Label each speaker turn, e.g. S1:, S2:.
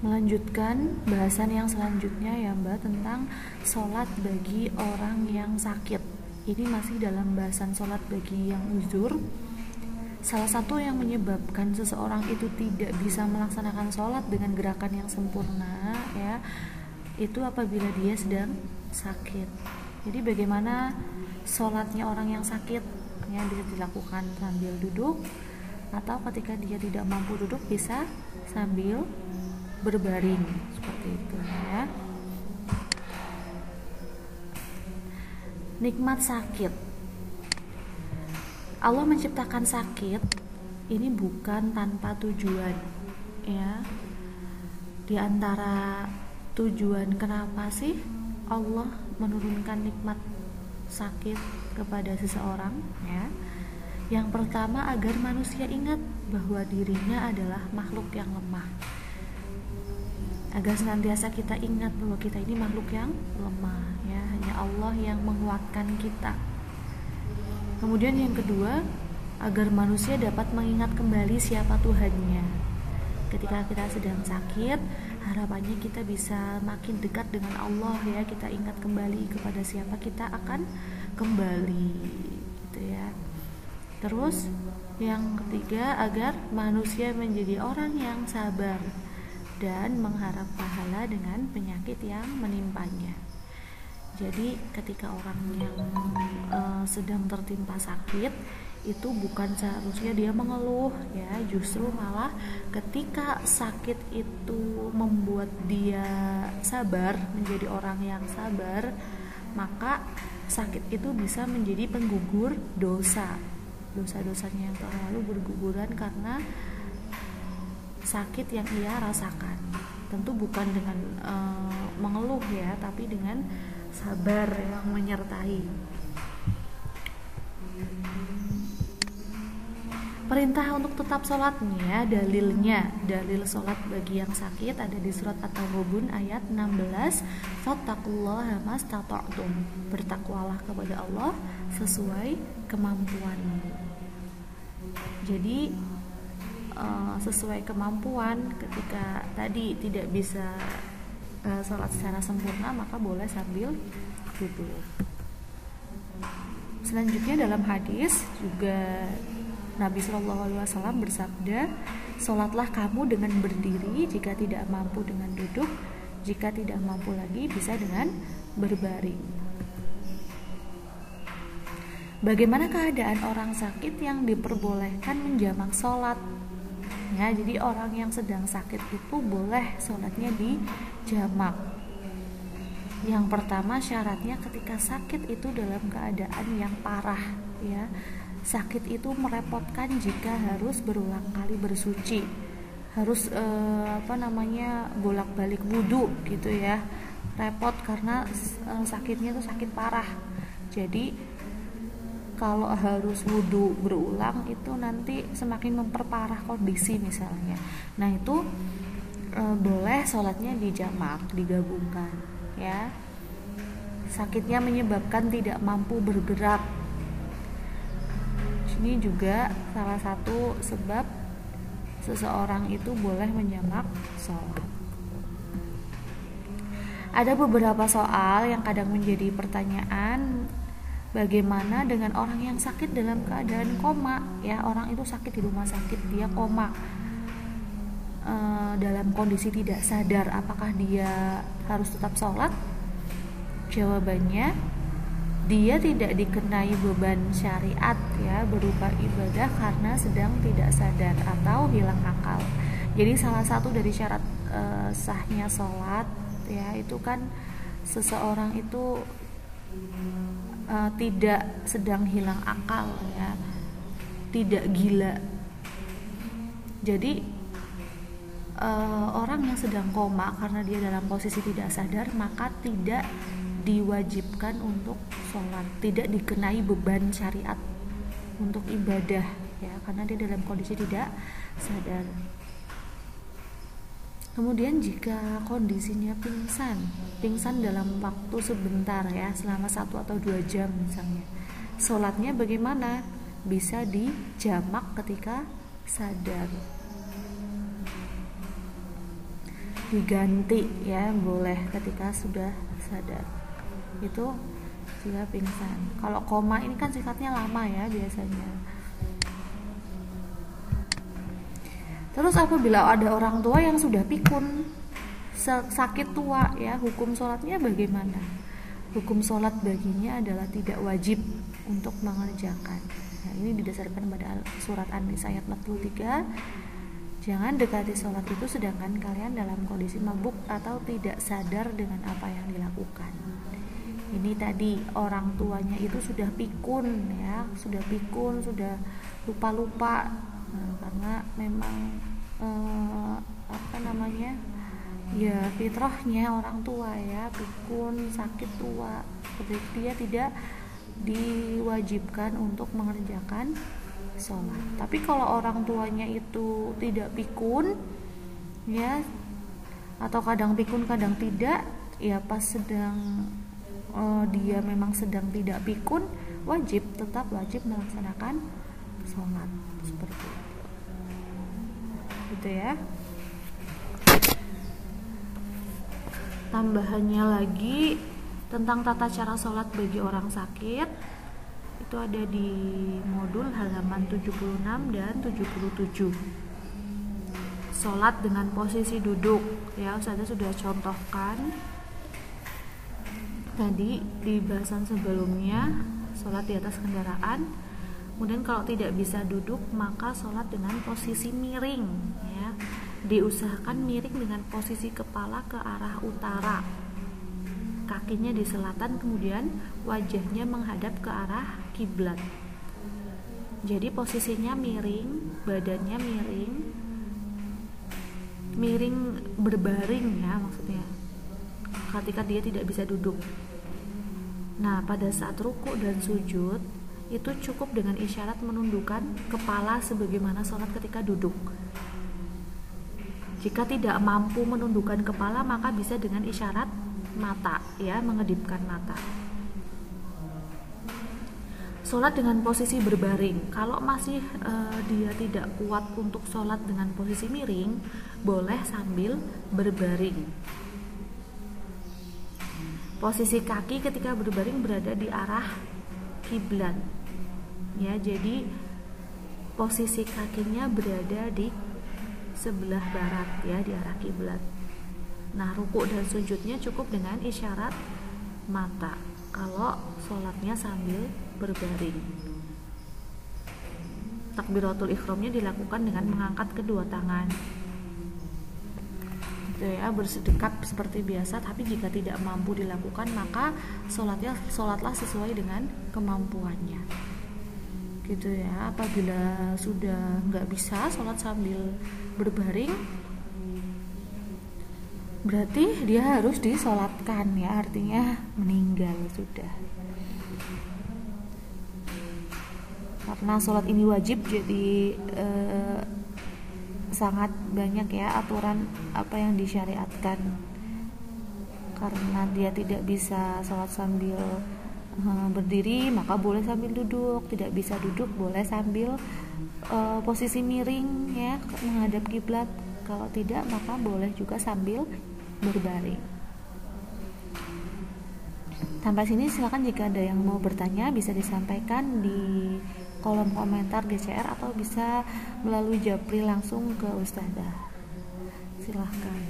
S1: melanjutkan bahasan yang selanjutnya ya Mbak, tentang sholat bagi orang yang sakit. Ini masih dalam bahasan sholat bagi yang uzur. Salah satu yang menyebabkan seseorang itu tidak bisa melaksanakan sholat dengan gerakan yang sempurna ya, itu apabila dia sedang sakit. Jadi bagaimana sholatnya orang yang sakit? Ya, bisa dilakukan sambil duduk, atau ketika dia tidak mampu duduk bisa sambil berbaring seperti itu ya. Nikmat sakit. Allah menciptakan sakit ini bukan tanpa tujuan ya. Di antara tujuan kenapa sih Allah menurunkan nikmat sakit kepada seseorang ya? Yang pertama, agar manusia ingat bahwa dirinya adalah makhluk yang lemah. Agar senantiasa kita ingat bahwa kita ini makhluk yang lemah ya, hanya Allah yang menguatkan kita. Kemudian yang kedua, agar manusia dapat mengingat kembali siapa Tuhannya. Ketika kita sedang sakit, harapannya kita bisa makin dekat dengan Allah ya, kita ingat kembali kepada siapa kita akan kembali gitu ya. Terus yang ketiga, agar manusia menjadi orang yang sabar dan mengharap pahala dengan penyakit yang menimpanya. Jadi ketika orang yang sedang tertimpa sakit, itu bukan seharusnya dia mengeluh ya, justru malah ketika sakit itu membuat dia sabar, menjadi orang yang sabar, maka sakit itu bisa menjadi penggugur dosa-dosanya yang telah lalu berguguran karena sakit yang ia rasakan. Tentu bukan dengan mengeluh ya, tapi dengan sabar yang menyertai. Perintah untuk tetap sholatnya, dalil sholat bagi yang sakit ada di surat At-Taghabun ayat 16. Fattaqullaha mastata'tum. Bertakwalah kepada Allah sesuai kemampuanmu. Jadi sesuai kemampuan, ketika tadi tidak bisa sholat secara sempurna, maka boleh sambil duduk. Selanjutnya dalam hadis juga Nabi SAW bersabda, sholatlah kamu dengan berdiri, jika tidak mampu dengan duduk, jika tidak mampu lagi bisa dengan berbaring. Bagaimana keadaan orang sakit yang diperbolehkan menjamak sholat? Ya, jadi orang yang sedang sakit itu boleh sholatnya dijamak. Yang pertama, syaratnya ketika sakit itu dalam keadaan yang parah ya. Sakit itu merepotkan jika harus berulang kali bersuci, harus bolak-balik wudu gitu ya, repot karena sakitnya itu sakit parah. Jadi kalau harus wudu berulang itu nanti semakin memperparah kondisi misalnya. Nah itu boleh sholatnya dijamak, digabungkan ya. Sakitnya menyebabkan tidak mampu bergerak, ini juga salah satu sebab seseorang itu boleh menjamak sholat. Ada beberapa soal yang kadang menjadi pertanyaan, bagaimana dengan orang yang sakit dalam keadaan koma ya, orang itu sakit di rumah sakit, dia koma dalam kondisi tidak sadar, apakah dia harus tetap sholat? Jawabannya, dia tidak dikenai beban syariat ya, berupa ibadah karena sedang tidak sadar atau hilang akal. Jadi salah satu dari syarat sahnya sholat ya, itu kan seseorang itu tidak sedang hilang akal ya, tidak gila. Jadi orang yang sedang koma karena dia dalam posisi tidak sadar, maka tidak diwajibkan untuk sholat, tidak dikenai beban syariat untuk ibadah ya, karena dia dalam kondisi tidak sadar. Kemudian jika kondisinya pingsan dalam waktu sebentar ya, selama 1 atau 2 jam misalnya, sholatnya bagaimana? Bisa dijamak ketika sadar. diganti ya, boleh ketika sudah sadar. Itu jika pingsan. Kalau koma ini kan sifatnya lama ya biasanya. Terus apabila ada orang tua yang sudah pikun, sakit tua ya, hukum sholatnya bagaimana? Hukum sholat baginya adalah tidak wajib untuk mengerjakan. Nah, ini didasarkan pada surat An-Nisa ayat 43. Jangan dekati sholat itu sedangkan kalian dalam kondisi mabuk atau tidak sadar dengan apa yang dilakukan. Ini tadi orang tuanya itu sudah pikun ya, sudah lupa-lupa. Nah, karena memang ya fitrahnya orang tua ya, pikun, sakit tua, jadi dia tidak diwajibkan untuk mengerjakan sholat. Tapi kalau orang tuanya itu tidak pikun ya, atau kadang pikun kadang tidak ya, pas sedang dia memang sedang tidak pikun, tetap wajib melaksanakan sholat seperti itu. Gitu ya. Tambahannya lagi tentang tata cara sholat bagi orang sakit, itu ada di modul halaman 76 dan 77. Sholat dengan posisi duduk ya, saya sudah contohkan tadi di bahasan sebelumnya, sholat di atas kendaraan. Kemudian kalau tidak bisa duduk maka sholat dengan posisi miring ya. Diusahakan miring dengan posisi kepala ke arah utara, kakinya di selatan, kemudian wajahnya menghadap ke arah kiblat. Jadi posisinya miring, badannya miring berbaring ya, maksudnya ketika dia tidak bisa duduk. Nah, pada saat ruku dan sujud itu cukup dengan isyarat menundukkan kepala sebagaimana sholat ketika duduk. Jika tidak mampu menundukkan kepala maka bisa dengan isyarat mata ya, mengedipkan mata. Sholat dengan posisi berbaring. Kalau masih dia tidak kuat untuk sholat dengan posisi miring, boleh sambil berbaring. Posisi kaki ketika berbaring berada di arah kiblat ya, jadi posisi kakinya berada di sebelah barat ya, di arah kiblat. Nah, ruku dan sujudnya cukup dengan isyarat mata kalau sholatnya sambil berbaring. Takbiratul ihramnya dilakukan dengan mengangkat kedua tangan gitu ya, bersedekap seperti biasa. Tapi jika tidak mampu dilakukan maka sholatlah sesuai dengan kemampuannya gitu ya. Apabila sudah nggak bisa sholat sambil berbaring, berarti dia harus disolatkan ya, artinya meninggal sudah. Karena sholat ini wajib, jadi sangat banyak ya aturan apa yang disyariatkan. Karena dia tidak bisa sholat sambil berdiri maka boleh sambil duduk, tidak bisa duduk boleh sambil posisi miring ya, menghadap kiblat. Kalau tidak maka boleh juga sambil berbaring. Sampai sini silakan jika ada yang mau bertanya bisa disampaikan di kolom komentar GCR atau bisa melalui japri langsung ke Ustazah. Silahkan.